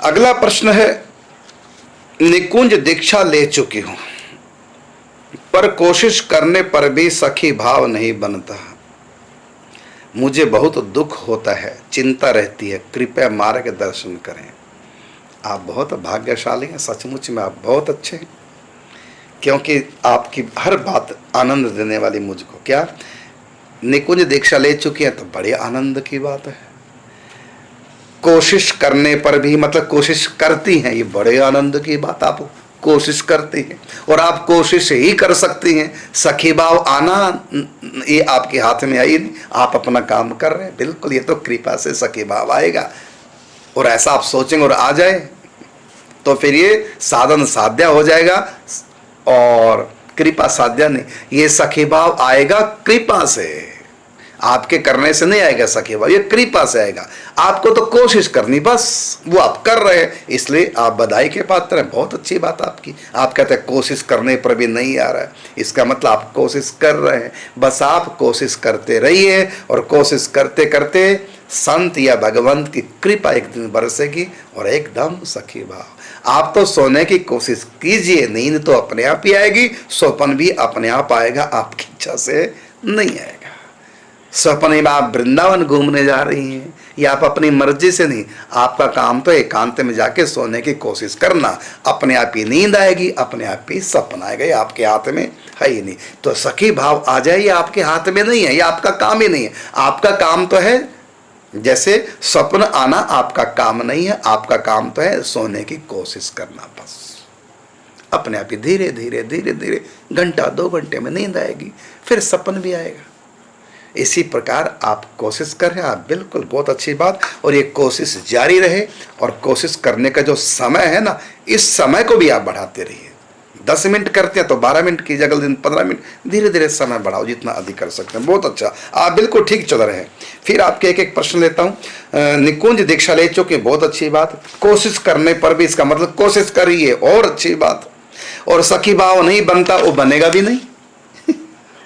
अगला प्रश्न है, निकुंज दीक्षा ले चुकी हूं पर कोशिश करने पर भी सखी भाव नहीं बनता। मुझे बहुत दुख होता है, चिंता रहती है, कृपया मार्गदर्शन करें। आप बहुत भाग्यशाली हैं, सचमुच में आप बहुत अच्छे हैं, क्योंकि आपकी हर बात आनंद देने वाली मुझको। क्या निकुंज दीक्षा ले चुकी है तो बड़े आनंद की बात है। कोशिश करने पर भी मतलब कोशिश करती हैं, ये बड़े आनंद की बात। आप कोशिश करती हैं और आप कोशिश ही कर सकती हैं। सखी भाव आना ये आपके हाथ में आई नहीं, आप अपना काम कर रहे हैं, बिल्कुल ये तो कृपा से सखी भाव आएगा। और ऐसा आप सोचेंगे और आ जाए तो फिर ये साधन साध्य हो जाएगा, और कृपा साध्य नहीं, ये सखी भाव आएगा कृपा से, आपके करने से नहीं आएगा सखी भाव, ये कृपा से आएगा। आपको तो कोशिश करनी बस, वो आप कर रहे हैं, इसलिए आप बधाई के पात्र हैं। बहुत अच्छी बात आपकी। आप कहते हैं कोशिश करने पर भी नहीं आ रहा है, इसका मतलब आप कोशिश कर रहे हैं। बस आप कोशिश करते रहिए और कोशिश करते करते संत या भगवंत की कृपा एक दिन बरसेगी और एकदम सखी भाव। आप तो सोने की कोशिश कीजिए, नींद तो अपने आप ही आएगी, स्वप्न भी अपने आप आएगा, आपकी इच्छा से नहीं आएगा। सपने में आप वृंदावन घूमने जा रही हैं या आप अपनी मर्जी से नहीं, आपका काम तो एकांत में जाके सोने की कोशिश करना, अपने आप ही नींद आएगी, अपने आप ही सपना आएगा, ये आपके हाथ में है ही नहीं। तो सखी भाव आ जाए, ये आपके हाथ में नहीं है, ये आपका काम ही नहीं है। आपका काम तो है, जैसे स्वप्न आना आपका काम नहीं है, आपका काम तो है सोने की कोशिश करना बस। अपने आप ही धीरे धीरे धीरे धीरे घंटा 2 घंटे में नींद आएगी, फिर सपन भी आएगा। इसी प्रकार आप कोशिश कर रहे हैं, आप बिल्कुल बहुत अच्छी बात। और ये कोशिश जारी रहे, और कोशिश करने का जो समय है ना, इस समय को भी आप बढ़ाते रहिए। 10 मिनट करते हैं तो 12 मिनट कीजिए, अगले दिन 15 मिनट, धीरे धीरे समय बढ़ाओ, जितना अधिक कर सकते हैं। बहुत अच्छा, आप बिल्कुल ठीक चल रहे हैं। फिर आपके एक एक प्रश्न लेता हूँ। निकुंज दीक्षा ले चुके, बहुत अच्छी बात। कोशिश करने पर भी, इसका मतलब कोशिश करिए, और अच्छी बात। और सखी भाव नहीं बनता, वो बनेगा भी नहीं,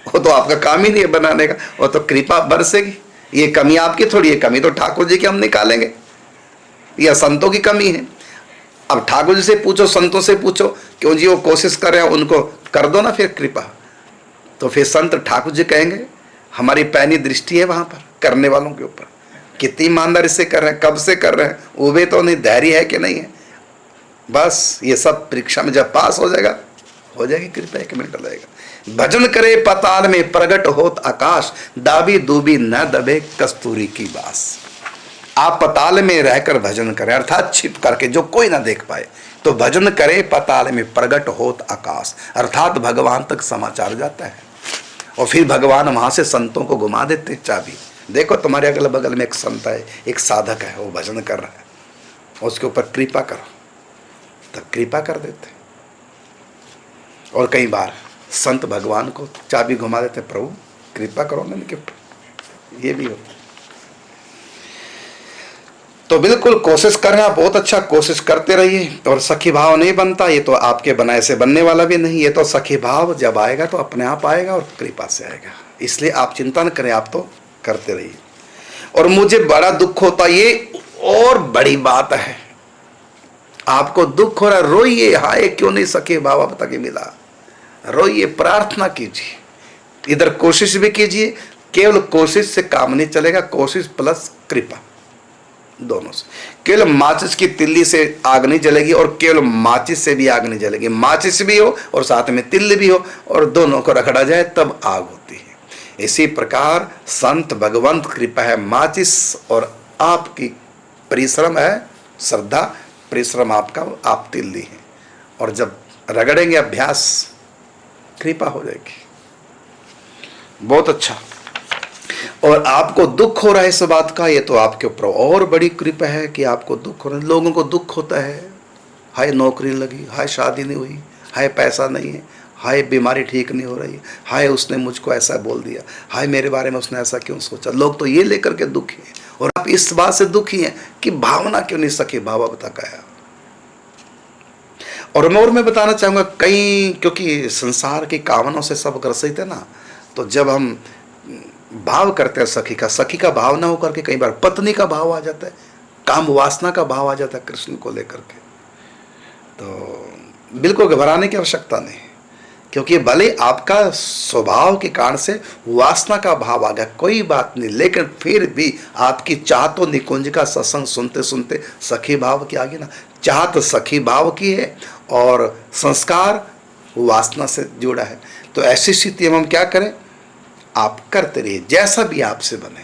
वो तो आपका काम ही नहीं है बनाने का, वो तो कृपा बरसेगी। ये कमी आपकी थोड़ी है, कमी तो ठाकुर जी की हम निकालेंगे, या संतों की कमी है। अब ठाकुर जी से पूछो, संतों से पूछो, क्यों जी वो कोशिश कर रहे हैं, उनको कर दो ना फिर कृपा। तो फिर संत ठाकुर जी कहेंगे हमारी पैनी दृष्टि है वहां पर करने वालों के ऊपर, कितनी ईमानदारी से कर रहे हैं, कब से कर रहे हैं, उबे तो नहीं, धैर्य है कि नहीं है। बस ये सब परीक्षा में जब पास हो जाएगा, हो जाएगी कृपा, 1 मिनट लगेगा। भजन करे पताल में प्रगट होत आकाश, दाबी दूबी न दबे कस्तूरी की बास। आप पताल में रहकर भजन करें, अर्थात छिप करके जो कोई ना देख पाए, तो भजन करे पताल में प्रगट होत आकाश, अर्थात भगवान तक समाचार जाता है। और फिर भगवान वहां से संतों को घुमा देते चाबी। देखो तुम्हारे अगल बगल में एक संत है, एक साधक है, वो भजन कर रहा है, उसके ऊपर कृपा करो, तब कृपा कर देते। और कई बार संत भगवान को चाबी घुमा देते, प्रभु कृपा करो ना इनके ऊपर, ये भी होता है। तो बिल्कुल कोशिश करना बहुत अच्छा, कोशिश करते रहिए। और सखी भाव नहीं बनता, ये तो आपके बनाए से बनने वाला भी नहीं, ये तो सखी भाव जब आएगा तो अपने आप आएगा और कृपा से आएगा। इसलिए आप चिंता न करें, आप तो करते रहिए। और मुझे बड़ा दुख होता, ये और बड़ी बात है, आपको दुख हो रहा, रोइए, हाय क्यों नहीं सखी भाव अब तक मिला, रोइए, प्रार्थना कीजिए, इधर कोशिश भी कीजिए। केवल कोशिश से काम नहीं चलेगा, कोशिश प्लस कृपा दोनों से। केवल माचिस की तिल्ली से आग नहीं जलेगी और केवल माचिस से भी आग नहीं जलेगी, माचिस भी हो और साथ में तिल्ली भी हो, और दोनों को रगड़ा जाए तब आग होती है। इसी प्रकार संत भगवंत कृपा है माचिस, और आपकी परिश्रम है श्रद्धा, परिश्रम आपका, आप तिल्ली हैं। और जब रगड़ेंगे अभ्यास, कृपा हो जाएगी। बहुत अच्छा। और आपको दुख हो रहा है इस बात का, ये तो आपके ऊपर और बड़ी कृपा है कि आपको दुख हो रहा है। लोगों को दुख होता है, हाय नौकरी लगी, हाय शादी नहीं हुई, हाय पैसा नहीं है, हाय बीमारी ठीक नहीं हो रही, हाय उसने मुझको ऐसा बोल दिया, हाय मेरे बारे में उसने ऐसा क्यों सोचा। लोग तो ये लेकर के दुखी हैं, और आप इस बात से दुखी हैं कि भावना क्यों नहीं सके बाबा बताया। और मैं बताना चाहूँगा, कई क्योंकि संसार की कामनाओं से सब ग्रसित है ना, तो जब हम भाव करते हैं सखी का भाव ना होकर के कई बार पत्नी का भाव आ जाता है, काम वासना का भाव आ जाता है कृष्ण को लेकर के। तो बिल्कुल घबराने की आवश्यकता नहीं, क्योंकि भले आपका स्वभाव के कारण से वासना का भाव आ गया, कोई बात नहीं, लेकिन फिर भी आपकी चाह तो निकुंज का सत्संग सुनते सुनते सखी भाव की आ गई ना। चाह तो सखी भाव की है और संस्कार वासना से जुड़ा है। तो ऐसी स्थिति में हम क्या करें? आप करते रहिए, जैसा भी आपसे बने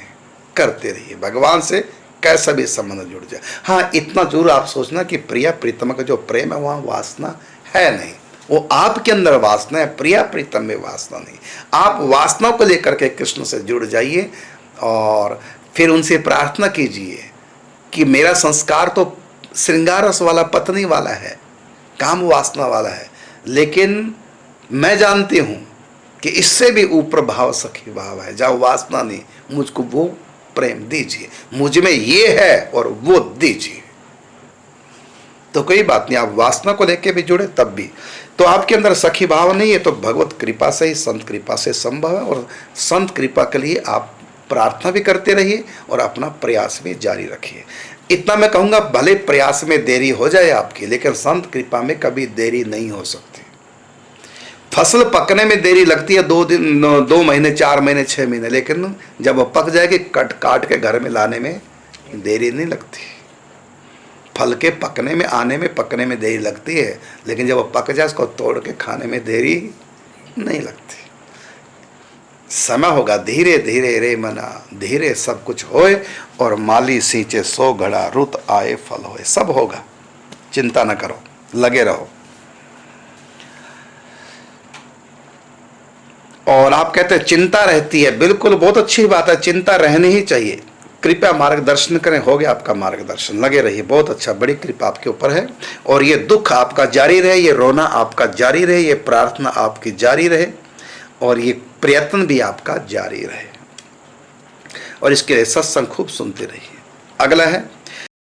करते रहिए, भगवान से कैसा भी संबंध जुड़ जाए। हाँ, इतना जरूर आप सोचना कि प्रिया प्रीतम का जो प्रेम है वहाँ वासना है नहीं, वो आपके अंदर वासना है, प्रिया प्रीतम में वासना नहीं। आप वासना को लेकर के कृष्ण से जुड़ जाइए और फिर उनसे प्रार्थना कीजिए कि मेरा संस्कार तो श्रृंगार रस वाला, पत्नी वाला है, काम वासना वाला है, लेकिन मैं जानती हूँ कि इससे भी ऊपर भाव सखी भाव है, जहाँ वासना नहीं, मुझको वो प्रेम दीजिए, मुझ में ये है और वो दीजिए। तो कोई बात नहीं, आप वासना को लेके भी जुड़े तब भी तो आपके अंदर सखी भाव नहीं है, तो भगवत कृपा से ही, संत कृपा से संभव है। और संत कृपा के लिए आप प्रार्थना भी करते रहिए और अपना प्रयास भी जारी रखिए। इतना मैं कहूँगा, भले प्रयास में देरी हो जाए आपकी, लेकिन संत कृपा में कभी देरी नहीं हो सकती। फसल पकने में देरी लगती है 2 दिन, 2 महीने, 4 महीने, 6 महीने, लेकिन जब वो पक जाएगी काट के घर में लाने में देरी नहीं लगती। फल के पकने में, आने में, पकने में देरी लगती है, लेकिन जब वो पक जाए उसको तोड़ के खाने में देरी नहीं लगती। समय होगा धीरे धीरे रे मना, धीरे सब कुछ होए, और माली सींचे 100 घड़ा, रुत आए फल होए। सब होगा, चिंता न करो, लगे रहो। और आप कहते हैं चिंता रहती है, बिल्कुल बहुत अच्छी बात है, चिंता रहनी ही चाहिए। कृपया मार्गदर्शन करें, हो गया आपका मार्गदर्शन, लगे रहिए, बहुत अच्छा, बड़ी कृपा आपके ऊपर है। और ये दुख आपका जारी रहे, ये रोना आपका जारी रहे, ये प्रार्थना आपकी जारी रहे, और ये प्रयत्न भी आपका जारी रहे। और इसके लिए सत्संग खूब सुनते रहिए। अगला है